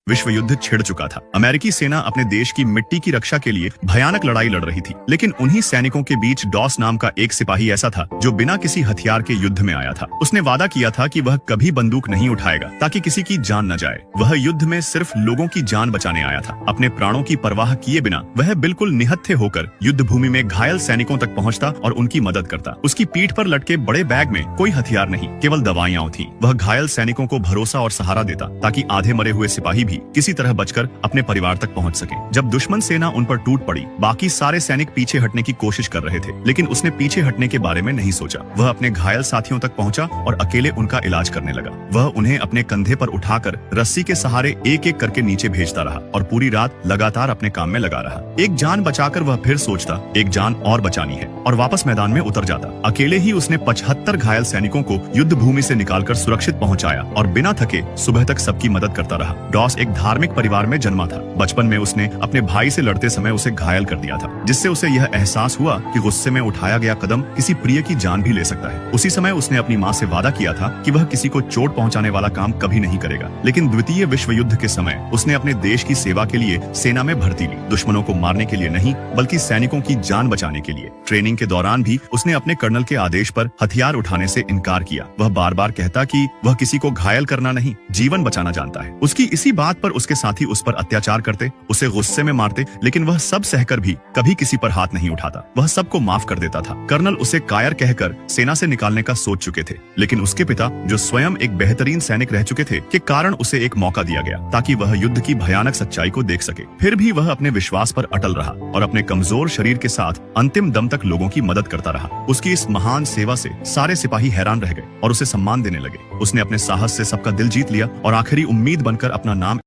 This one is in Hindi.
विश्व युद्ध छिड़ चुका था। अमेरिकी सेना अपने देश की मिट्टी की रक्षा के लिए भयानक लड़ाई लड़ रही थी, लेकिन उन्हीं सैनिकों के बीच डॉस नाम का एक सिपाही ऐसा था जो बिना किसी हथियार के युद्ध में आया था। उसने वादा किया था कि वह कभी बंदूक नहीं उठाएगा ताकि किसी की जान न जाए। वह युद्ध में सिर्फ लोगों की जान बचाने आया था। अपने प्राणों की परवाह किए बिना वह बिल्कुल निहत्थे होकर युद्ध भूमि में घायल सैनिकों तक पहुंचता और उनकी मदद करता। उसकी पीठ पर लटके बड़े बैग में कोई हथियार नहीं, केवल दवाइयां थीं। वह घायल सैनिकों को भरोसा और सहारा देता ताकि आधे मरे हुए सिपाही भी किसी तरह बचकर अपने परिवार तक पहुंच सके। जब दुश्मन सेना उन पर टूट पड़ी, बाकी सारे सैनिक पीछे हटने की कोशिश कर रहे थे, लेकिन उसने पीछे हटने के बारे में नहीं सोचा। वह अपने घायल साथियों तक पहुंचा और अकेले उनका इलाज करने लगा। वह उन्हें अपने कंधे पर उठाकर रस्सी के सहारे एक एक करके नीचे भेजता रहा और पूरी रात लगातार अपने काम में लगा रहा। एक जान बचाकर वह फिर सोचता एक जान और बचानी है और वापस मैदान में उतर जाता। अकेले ही उसने 75 घायल सैनिकों को युद्ध भूमि से निकालकर सुरक्षित पहुंचाया और बिना थके सुबह तक सबकी मदद करता रहा। डॉस एक धार्मिक परिवार में जन्मा था। बचपन में उसने अपने भाई से लड़ते समय उसे घायल कर दिया था, जिससे उसे यह एहसास हुआ कि गुस्से में उठाया गया कदम किसी प्रिय की जान भी ले सकता है। उसी समय उसने अपनी माँ से वादा किया था कि वह किसी को चोट पहुंचाने वाला काम कभी नहीं करेगा। लेकिन द्वितीय विश्व युद्ध के समय उसने अपने देश की सेवा के लिए सेना में भर्ती ली, दुश्मनों को मारने के लिए नहीं बल्कि सैनिकों की जान बचाने के लिए। ट्रेनिंग के दौरान भी उसने अपने कर्नल के आदेश पर हथियार उठाने से इनकार किया। वह बार बार कहता कि वह किसी को घायल करना नहीं, जीवन बचाना जानता है। उसकी इसी बात पर उसके साथी उस पर अत्याचार करते, उसे गुस्से में मारते, लेकिन वह सब सहकर भी कभी किसी पर हाथ नहीं उठाता। वह सबको माफ कर देता था। कर्नल उसे कायर कहकर सेना से निकालने का सोच चुके थे, लेकिन उसके पिता, जो स्वयं एक बेहतरीन सैनिक रह चुके थे, के कारण उसे एक मौका दिया गया ताकि वह युद्ध की भयानक सच्चाई को देख सके। फिर भी वह अपने विश्वास पर अटल रहा और अपने कमजोर शरीर के साथ अंतिम दम तक लोगों की मदद करता रहा। उसकी इस महान सेवा से सारे सिपाही हैरान रह गए और उसे सम्मान देने लगे। उसने अपने साहस से सबका दिल जीत लिया और आखिरी उम्मीद बनकर अपना नाम